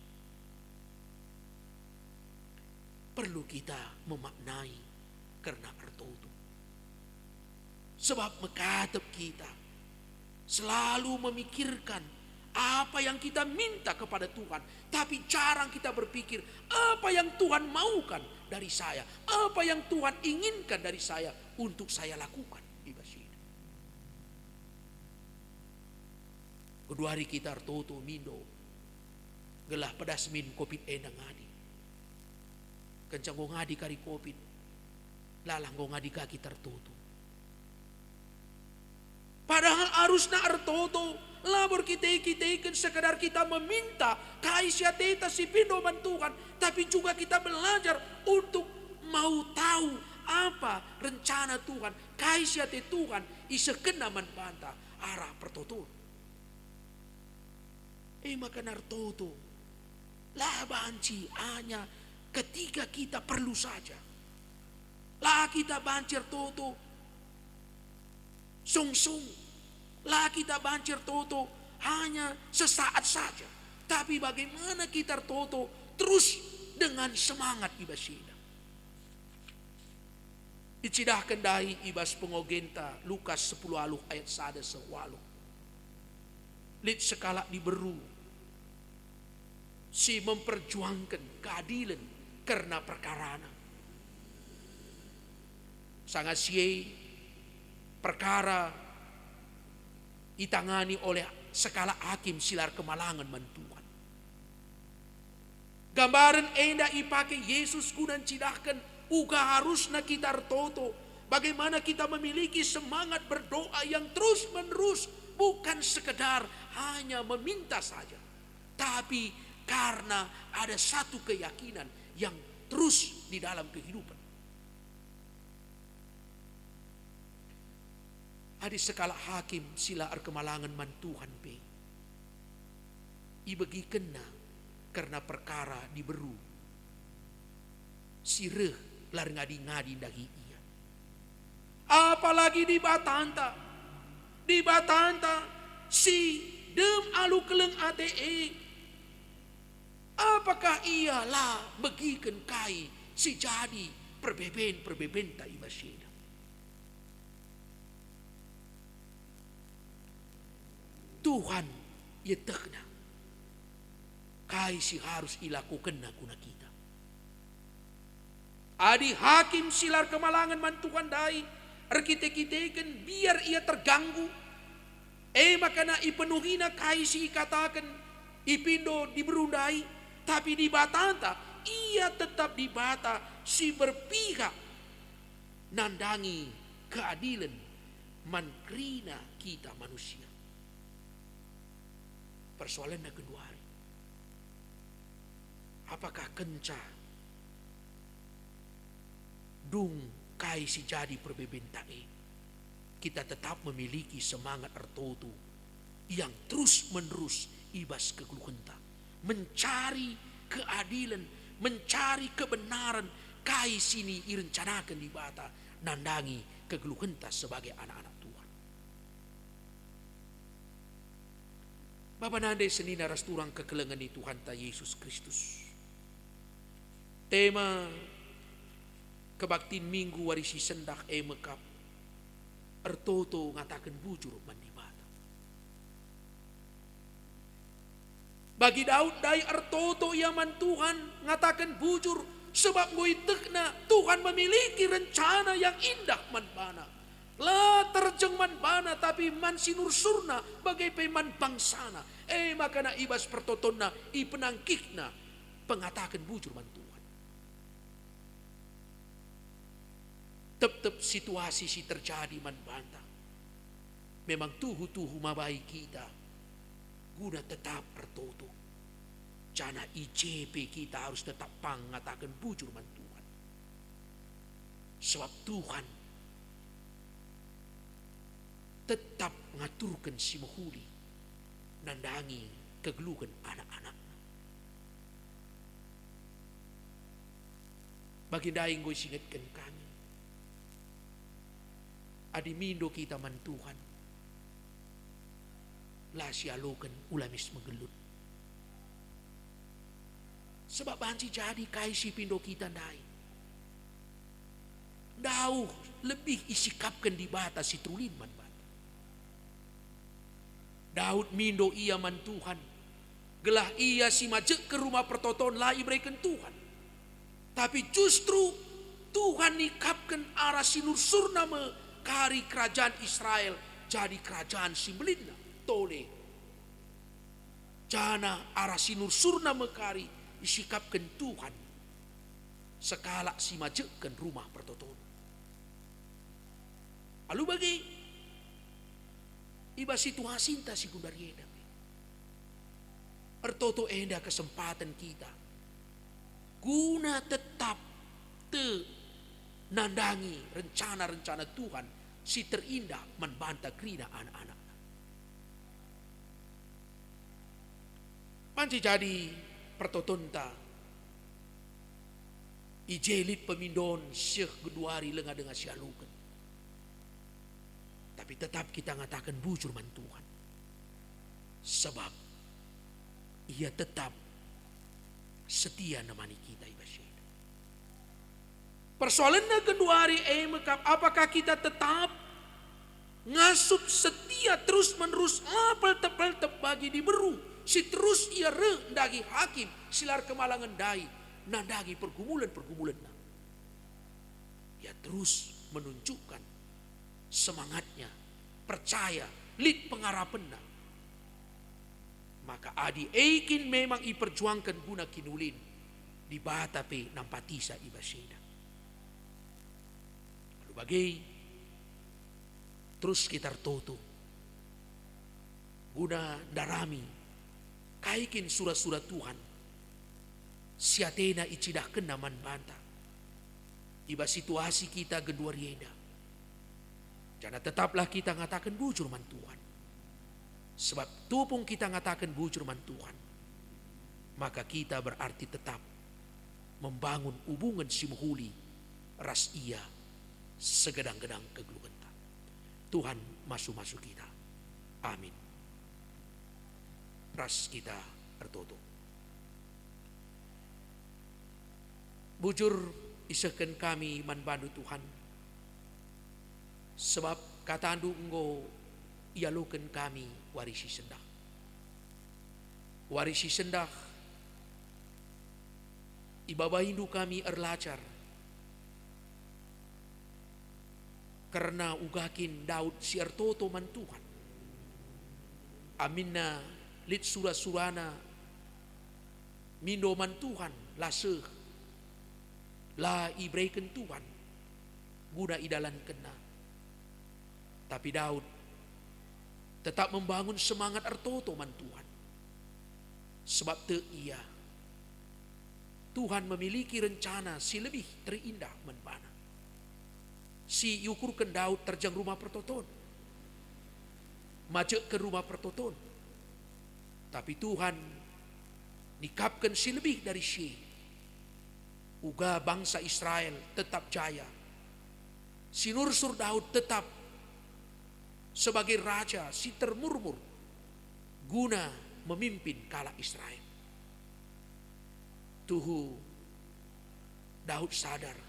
S6: Perlu kita memaknai karena artoto. Sebab mekatep kita selalu memikirkan apa yang kita minta kepada Tuhan. Tapi jarang kita berpikir apa yang Tuhan maukan dari saya. Apa yang Tuhan inginkan dari saya untuk saya lakukan. Kedua hari kita artoto mindo. Gelah pedas min kopit enang ngadi. Kencang go ngadi kari kopit. Lalang go ngadi kaki tertutu. Padahal arusna artoto. Labor kita kan sekedar kita meminta kaisya teta si pindoman Tuhan. Tapi juga kita belajar untuk mau tahu apa rencana Tuhan. Kaisya te Tuhan isekena manbanta arah pertoton. Maka nartoto lah banci hanya ketika kita perlu saja. Lah kita bancir toto sung-sung. Lah kita bancir toto hanya sesaat saja. Tapi bagaimana kita toto terus dengan semangat ibasida. Icidah kendai ibas pengogenta Lukas 10 aluh ayat 1 sewaluh. Lit sekala diberu. Si memperjuangkan keadilan karena perkarana. Sangat siye perkara ditangani oleh sekala hakim silar kemalangan mantuan. Gambaran enda ipake Yesus kunan cidahkan uga harusna kita artoto. Bagaimana kita memiliki semangat berdoa yang terus menerus. Bukan sekedar hanya meminta saja. Tapi karena ada satu keyakinan yang terus di dalam kehidupan. Adi sekala hakim sila kemalangan mantuhan pe. Ibagi kena karena perkara diberu. Sireh lar ngadi-ngadi dagi iya. Apalagi di Batanta. Di Batanta si dem alu keleng ATE. Apakah ialah begiken kai si jadi perbeben ta ibasida. Tuhan yetekna kai si harus ilakukan kuna kita. Adi hakim silar kemalangan mantuan dai arkite-kiteken biar ia terganggu. Makana ipenuhina kai si katakan ipindo diberundai. Tapi di Batanta ia tetap di Bata si berpihak nandangi keadilan mankrina kita manusia. Persoalannya kedua hari. Apakah kenca dung kai si jadi perbebentae kita tetap memiliki semangat artoto yang terus menerus ibas kekeluhenta mencari keadilan, mencari kebenaran kai sini irencanakan di Bata nandangi kekeluhenta sebagai anak-anak Tuhan. Bapak nandai senina rasturang kekelengan di Tuhan ta Yesus Kristus. Tema kebaktin minggu warisi sendak mekap ertoto ngatakan bujur mandi bata. Bagi Daud dai ertoto yaman Tuhan ngatakan bujur sebab ngoitekna Tuhan memiliki rencana yang indah manbana. La terjeng man bana tapi man sinur surna bagai peman bangsana. Makana ibas pertotonna i penangkikna pengatakan bujur man Tuhan. Tetap situasi si terjadi man banta. Memang tuhu-tuhu mabai kita guna tetap pertoto. Jana ICP kita harus tetap pangatakan bujur man Tuhan. Sebab Tuhan tetap ngaturkan si mahuli nandangi kegeluhan anak-anak. Baginda yang gue singatkan kami. Adi mindo kita man Tuhan. Lah sialukan ulamis menggelut. Sebab banci jadi kaisi pindo kita dai. Dauh lebih isikapkan di bata si trulin man bata. Daud mindo ia man Tuhan. Gelah ia si majek ke rumah pertoton lah ibrekan Tuhan. Tapi justru Tuhan nikapkan arah sinur surna me kari kerajaan Israel jadi kerajaan si Belinda tole. Jana arah sinur surna me kari isikapkan Tuhan. Sekala si majekkan rumah pertoton. Lalu bagi iba situasi ta si gundarieda. Ertoto enda kesempatan kita guna tetap nandangi rencana-rencana Tuhan si terindah membantah krina anak-anak. Panci jadi pertotonta ijelit pemindon syekh geduari lenga dengan sialukan. Tapi tetap kita ngatakan bujur man Tuhan. Sebab ia tetap setia nemani kita ibasyeda. Persoalannya kedua hari mekap apakah kita tetap ngasup setia terus menerus apel tepel bagi diberu si terus ia rendagi hakim silar kemalangan dai nandagi pergumulan-pergumulan. Ia terus menunjukkan semangatnya, percaya, lid pengarapenna. Maka adi eikin memang iperjuangkan guna kinulin di batape nampatisa ibasyeda. Lalu bagai terus kita toto guna darami kaikin surat-surat Tuhan siatena icidah kenaman banta iba situasi kita gedua rieda. Jangan tetaplah kita ngatakan bujur man Tuhan. Sebab tupung kita ngatakan bujur man Tuhan, maka kita berarti tetap membangun hubungan si muhuli ras ia segedang-gedang kegeluhan. Tuhan masuk-masuk kita. Amin. Ras kita tertutup. Bujur isahkan kami manbandu Tuhan. Sebab kata andu enggo ialukan kami warisi sendah. Warisi sendah ibaba hindu kami erlacar. Karena ugakin Daud siar toto man Tuhan. Aminna lit surah-surana mindo man Tuhan laseh la ibreiken Tuhan guna idalan kena. Tapi Daud tetap membangun semangat ertoto man Tuhan. Sebab te ia Tuhan memiliki rencana si lebih terindah menbana. Si yukurkan Daud terjang rumah pertoton. Majek ke rumah pertoton. Tapi Tuhan nikapkan si lebih dari si. Uga bangsa Israel tetap jaya. Si nursur Daud tetap sebagai raja si termurmur guna memimpin kala Israel. Tuhu Daud sadar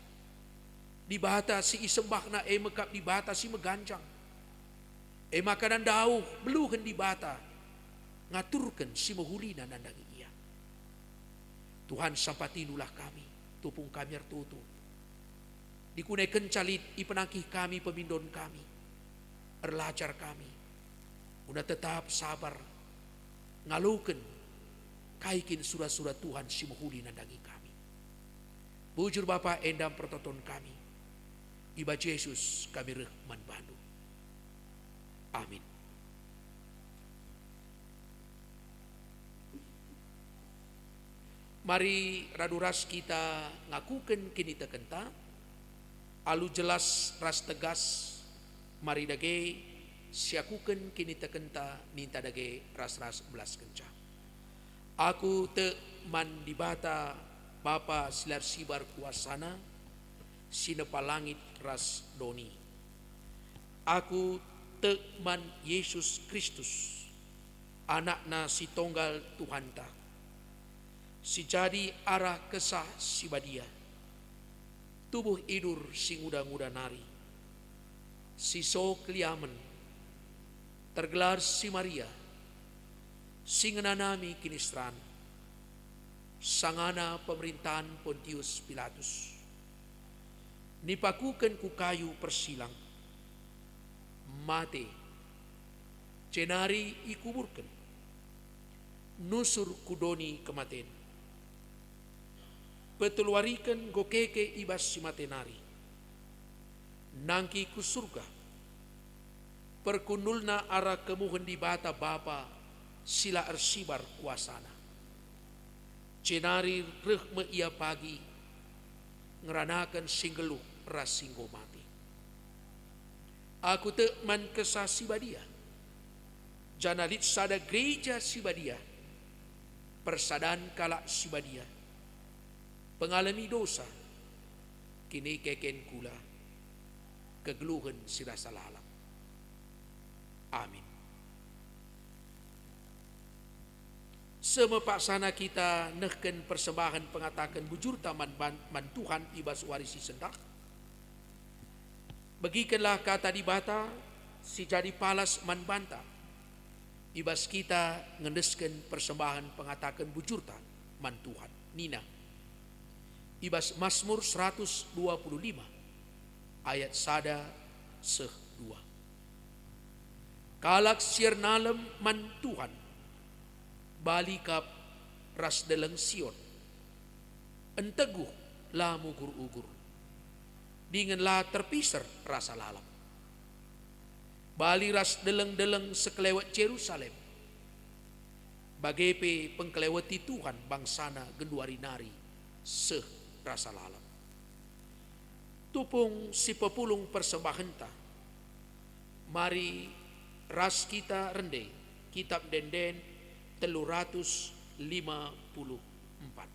S6: di bata si isembahna mekap di bata si meganjang. Makanan dauh beluhen di bata ngaturkan si mahulina nandangi ia. Tuhan sampatinulah kami tupung kami ertutu. Dikunaikan calit ipenangkih kami pemindon kami. erlajar kami, una tetap sabar, ngaluken, kaikin surat-surat Tuhan si muhuli nandangi kami. Bujur Bapa endam pertoton kami, iba Yesus kami reh manbandu. Amin. Mari raduras kita ngakuken kini tekenta, alu jelas ras tegas, mari dage siakuken kini tekenta ninta dage ras-ras belas kenca. Aku te man dibata Bapa silar sibar kuasana, sinepa langit ras doni. Aku te man Yesus Kristus, anakna si tonggal Tuhanta, si jadi arah kesah si badia, tubuh idur si nguda-nguda nari, si so kliamen, tergelar si Maria, si ngenanami kinistran, sangana pemerintahan Pontius Pilatus, nipakuken ku kayu persilang, mate, cenari ikuburken, nusur kudoni kematen, petuluarikan gokeke ibas si matenari, nangki ku surga, perkundulna arah kemuhen di bata Bapa sila ersibar kuasana, cenari rehme ia pagi, ngeranakan singgeluh ras singgo mati. Aku te man kesah si badia, janalit sada gereja si badia, persadaan kalak si badia, pengalami dosa, kini keken kula, kegeluhan sirasa lalam. Amin. Semepaksana kita nehken persembahan pengatakan bujur taman man Tuhan ibas warisi sendak. Begikanlah kata di bata si jadi palas man banta. Ibas kita ngendesken persembahan pengatakan bujur man Tuhan. Nina. Ibas Mazmur 125 ayat sada seh 2. Kalak sirnalem man Tuhan, balikap ras deleng Sion, enteguh la mugur-ugur, dengan la terpisar rasa lalam. Bali ras deleng-deleng sekelewat Jerusalem, bagepe pengkelewati Tuhan bangsana genduari nari seh rasa lalam. Tupung si pepulung persembahenta, mari ras kita rende kitab denden 354.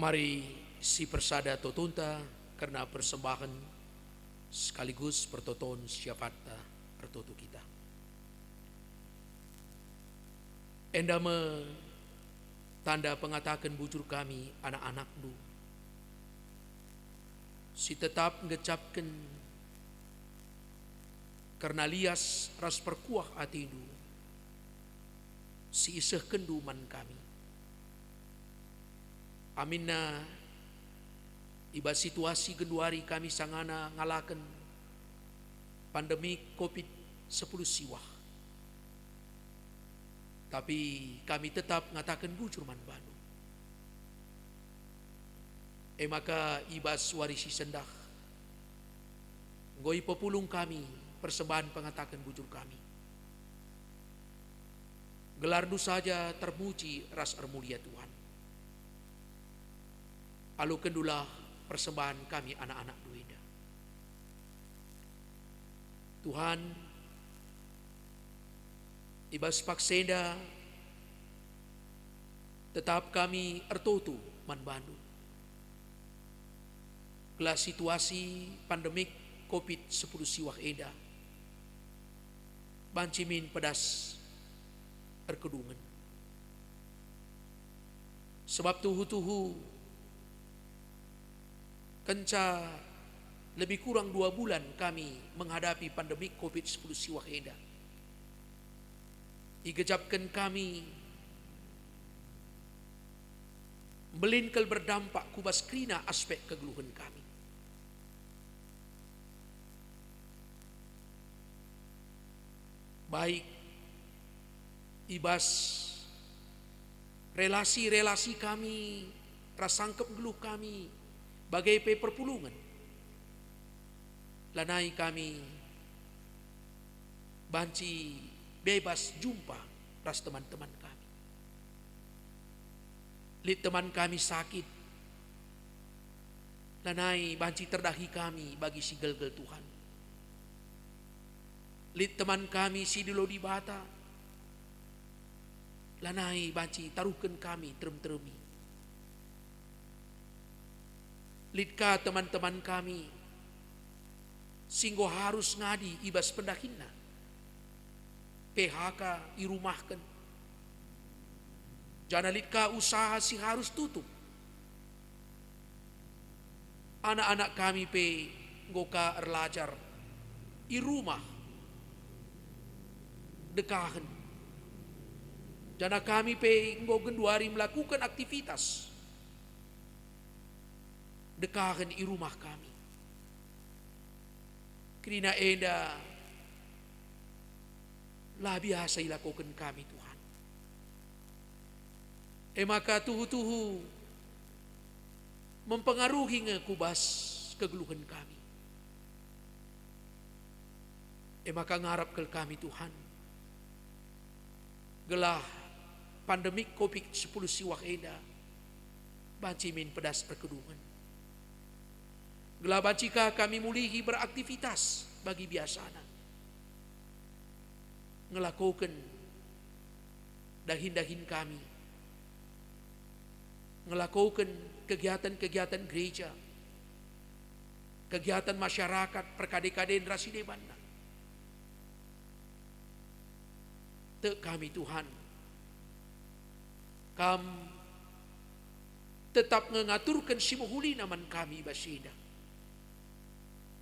S6: Mari si persada totunta karena persembahan sekaligus pertoton syafatta pertoto kita. Endame tanda pengatakan bujur kami anak-anakmu. Si tetap ngecapkan karena lias ras perkuah atidu. Si iseh kenduman kami. Aminna iba situasi genduari kami sangana ngalaken pandemi COVID-10 siwah. Tapi kami tetap ngatakan bujur man banu. Maka ibas warisi sendah. Ngoi pepulung kami persembahan pengatakan bujur kami. Gelardu saja termuji ras ermulia Tuhan. Alu kendulah persembahan kami anak-anak duida. Tuhan, ibas paksenda tetap kami ertotu man bandu. Gelas situasi pandemik COVID-10 siwah eda. Bancimin pedas erkedungan. Sebab tuhu-tuhu kenca lebih kurang 2 bulan kami menghadapi pandemik COVID-10 siwah eda. Igejapkan kami melinkel berdampak kubas krina aspek kegeluhan kami. Baik ibas relasi-relasi kami, rasangkep geluh kami, bagai perpulungan. Lanai kami banci bebas jumpa ras teman-teman kami. Lid teman kami sakit. Lanai banci terdahi kami bagi si gel-gel Tuhan. Lid teman kami si dilo di bata. Lanai banci taruhkan kami terem-teremi. Lidka teman-teman kami singgo harus ngadi ibas pendakinna. PHK irumahkan. Jana lidka usaha si harus tutup. Anak-anak kami pe ngoka erlajar i rumah dekahan. Jana kami pe nggo genduari melakukan aktivitas dekahan i rumah kami. Krina enda lah biasa ilakukan kami Tuhan. Maka tuhu-tuhu mempengaruhi ngekubas kegeluhan kami. Maka ngarap ke kami Tuhan. Gelah pandemik COVID-10 siwah eda bancimin pedas perkedungan. Gelah bancika kami mulihi beraktivitas bagi biasana. Ngelakukan dahin-dahin kami. Ngelakukan kegiatan-kegiatan gereja. Kegiatan masyarakat perkade-kaden rasidebana. Tek kami Tuhan. Kam tetap mengaturkan si muhuli naman kami basida.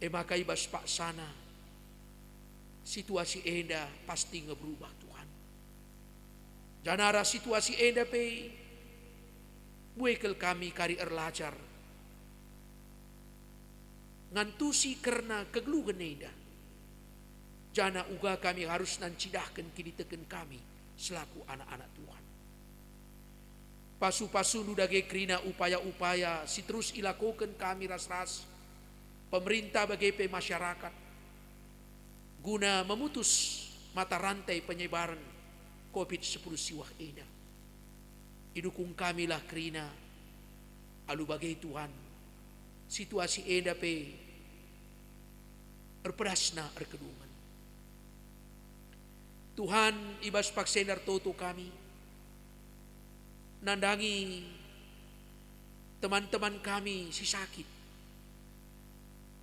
S6: Maka ibas pak sana situasi enda pasti ngeberubah Tuhan. Janara situasi enda pe buekel kami kari erlajar ngantusi karena kegeluhan enda. Jana uga kami harus nancidahkan kini teken kami selaku anak-anak Tuhan. Pasu-pasu nudage krina upaya-upaya si terus ilakukan kami ras-ras pemerintah bagi masyarakat guna memutus mata rantai penyebaran COVID-10 siwah eda. Idukung kamilah krina alu bagai Tuhan situasi eda pe erpedasna erkedungan. Tuhan ibas paksendar toto kami nandangi teman-teman kami si sakit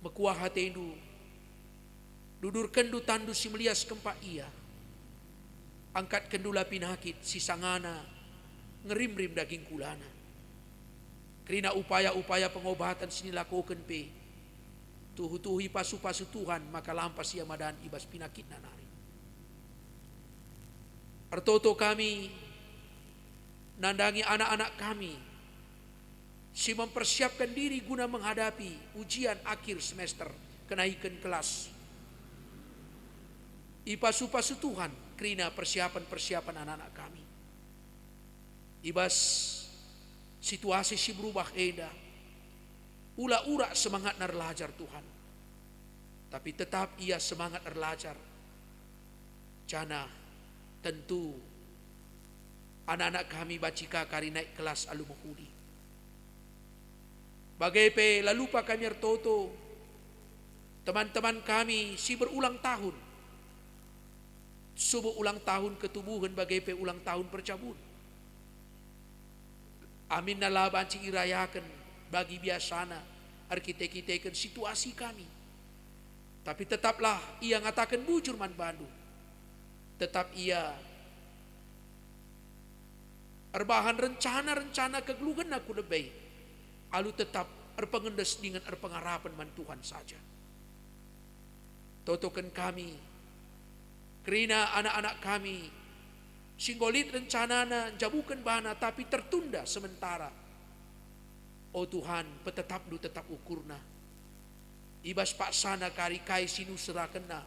S6: mekuah hatendu dudur kendu tandu si melias kempa ia angkat kendula pinakit si sangana ngerim-rim daging kulana. Kerina upaya-upaya pengobatan sini lakukan pe. Tuhu-tuhi pasu-pasu Tuhan maka lampas ia madan ibas pinakit nanari. Artoto kami nandangi anak-anak kami si mempersiapkan diri guna menghadapi ujian akhir semester kenaikan kelas. Ipasu-pasu Tuhan kerina persiapan-persiapan anak-anak kami. Ibas situasi si berubah eda. Ula-ura semangat nerlajar Tuhan. Tapi tetap ia semangat nerlajar. Jana tentu anak-anak kami bacika kari naik kelas alu menghudi. Bagai pe lalu pa kami ertoto teman-teman kami si berulang tahun. Subuh ulang tahun ketubuhan bagai pe ulang tahun percabun. Amin nala banci irayakan bagi biasana arkitek-kiteken situasi kami. Tapi tetaplah ia ngatakan bujur man Bandung. Tetap ia erbahan rencana-rencana kegeluhan aku lebih. Alu tetap erpengendes dengan erpengarapan man Tuhan saja. Totokan kami kerina anak-anak kami singgolit rencanana jabukan bana tapi tertunda sementara. Oh Tuhan petetap du tetap ukurna. Ibas paksana kari kai sinu serakena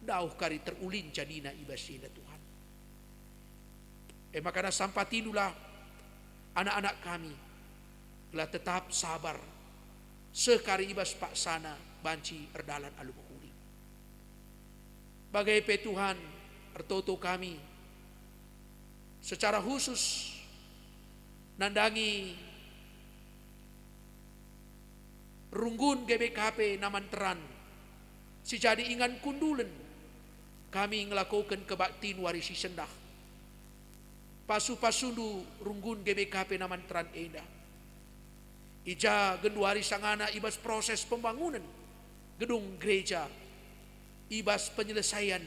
S6: dauh kari terulin jadina ibas sina Tuhan. Makana sampatinulah anak-anak kami telah tetap sabar sekari ibas paksana banci erdalan alu menghuli. Bagai pe Tuhan ertoto kami secara khusus nandangi runggun GBKP namanteran si jadi ingan kundulen kami ngelakukan kebaktiin warisi sendah pasu-pasundu runggun GBKP namanteran eda ija genduari sangana ibas proses pembangunan gedung gereja ibas penyelesaian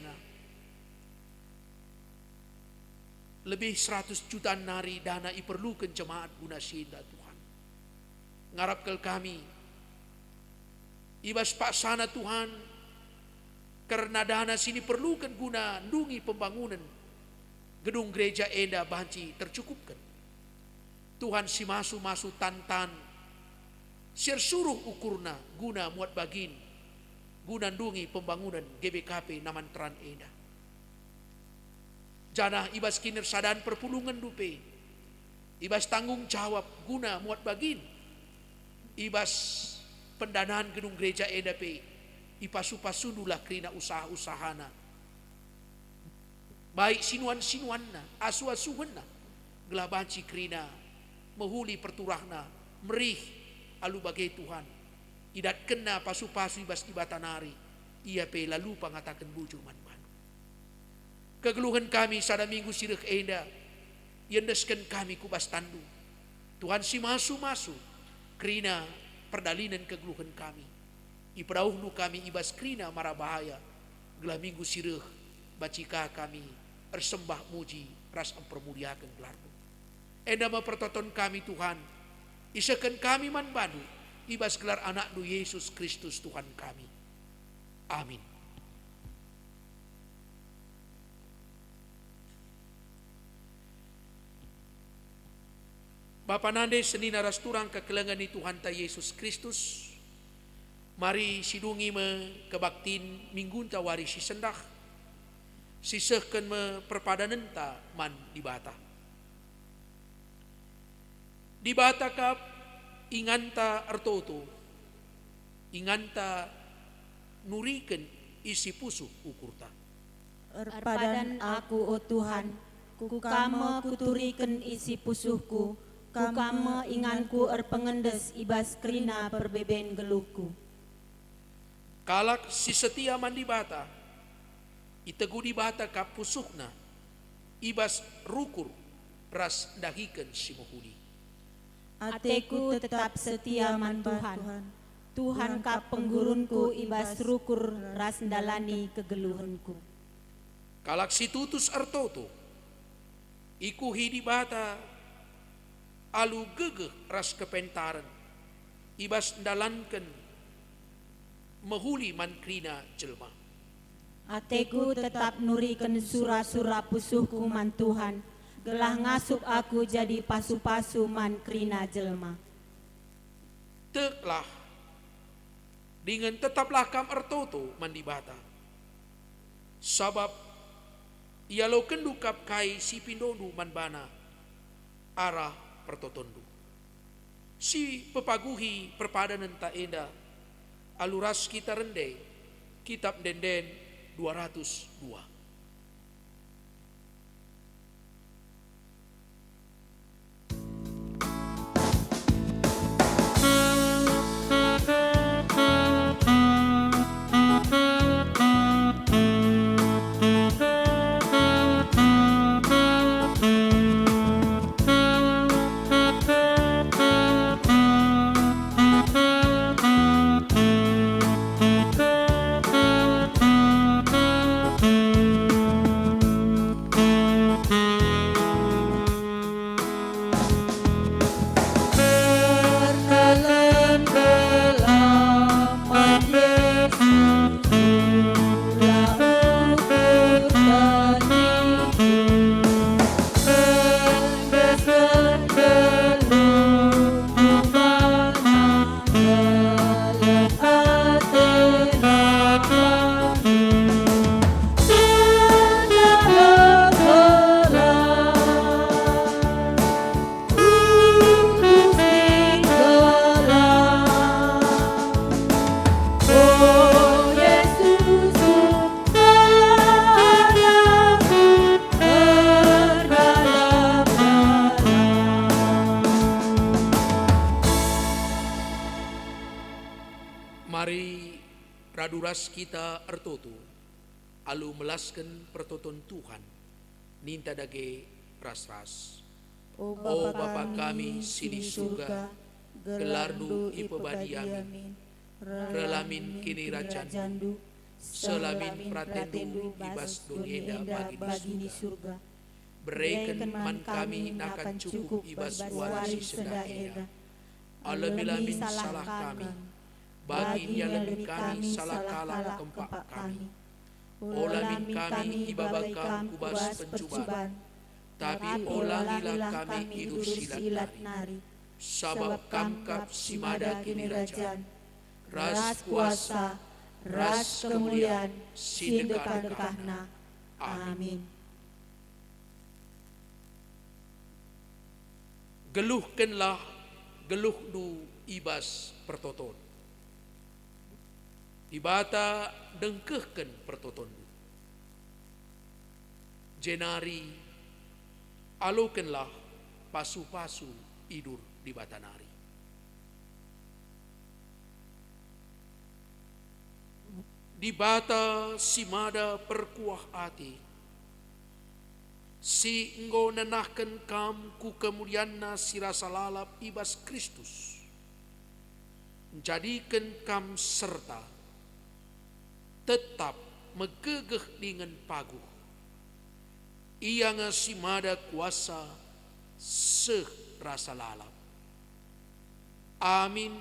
S6: lebih 100 juta nari dana iperlukan jemaat guna sinda Tuhan. Ngarap ke kami ibas paksana Tuhan karena dana sini perlukan guna ndungi pembangunan gedung gereja enda banci tercukupkan. Tuhan si masu tantan siar suruh ukurna guna muat bagin guna ndungi pembangunan GBKP namanteran enda. Jana ibas kiner sadan perpulungan dupe. Ibas tanggung jawab guna muat bagin. Ibas pendanaan gedung gereja EDP. Ipasu-pasunulah kerina usaha-usahana. Baik sinuan-sinuanna, asu-asuhanna. Gelabanci kerina mehuli perturahna, merih alu bagai Tuhan. Idat kena pasu-pasu ibas di batanari. Ia pe lalu pangatakan bujur man. Kegeluhan kami sada minggu sirek enda yendeskan kami kubas tandu. Tuhan si masu kerina perdalinan kegeluhan kami. Iperauhnu kami ibas kerina mara bahaya. Gelah minggu sirek bacika kami ersembah muji ras empermuliakan gelarmu. Enda mempertonton kami Tuhan. Isakan kami man badu ibas gelar anakmu Yesus Kristus Tuhan kami. Amin. Bapa nande senina rasturang kekelengan di Tuhan ta Yesus Kristus. Mari sidungi me kebaktin minggun ta wari si sendah. Sisehken me perpadanan ta man di bata. Di bata kap inganta ertoto. Inganta nuriken isi pusu ukurta.
S4: Erpadan aku o Tuhan, kukama kuturiken isi pusuhku, kukama inganku erpengendes ibas kerina perbeben geluku.
S6: Kalak si setia mandi bata, itegu di bata kapusukna, ibas rukur ras dahiken si mohudi.
S4: Ateku tetap setia man Tuhan, Tuhan kap penggurunku ibas rukur ras ndalani kegeluhanku.
S6: Kalak si tutus artoto, iku hidi bata alu gegeh ras kepentaran ibas ndalanken mehuli mankrina jelma.
S4: Ateku tetap nuriken sura-sura pusuhku man Tuhan, gelah ngasup aku jadi pasu-pasu man krina jelma.
S6: Teklah dengan tetaplah kam ertoto man dibata. Sabab ialo kendukap kai si pindondu man bana arah pertotondu. Si pepaguhi perpadanan tak enda aluras kita rende kitab denden 202. Mari raduras kita ertoto alu melasken pertoton Tuhan ninta dage ras-ras.
S4: O
S6: Bapa kami sidi surga, gelardu ipebadi amin. Relamin kini rajandu, selamin pratendu ibas donienda bagi di surga. Berikan man kami nakan cukup ibas warisi sedaeda. Alamilamin salah kami, bagi nyalamin kami salah kalah kempak kami. Olamin kami ibabakam kubas pencubaan, tapi olangilah kami hidup silat nari. Sabab kamkap simada kini rajan, ras kuasa, ras kemuliaan, sidekah-dekahna. Amin. Geluhkenlah geluh du ibas pertoton. Ibata dengkehken pertoton du. Jenari alukenlah pasu-pasu idur di batanari. Di bata simada perkuah ati, si enggo nenahken kam ku kemulianna sirasa lalap ibas Kristus, jadikan kam serta tetap megegeh dengan paguh. Ia ngasimada kuasa seh rasa lalap. Amin.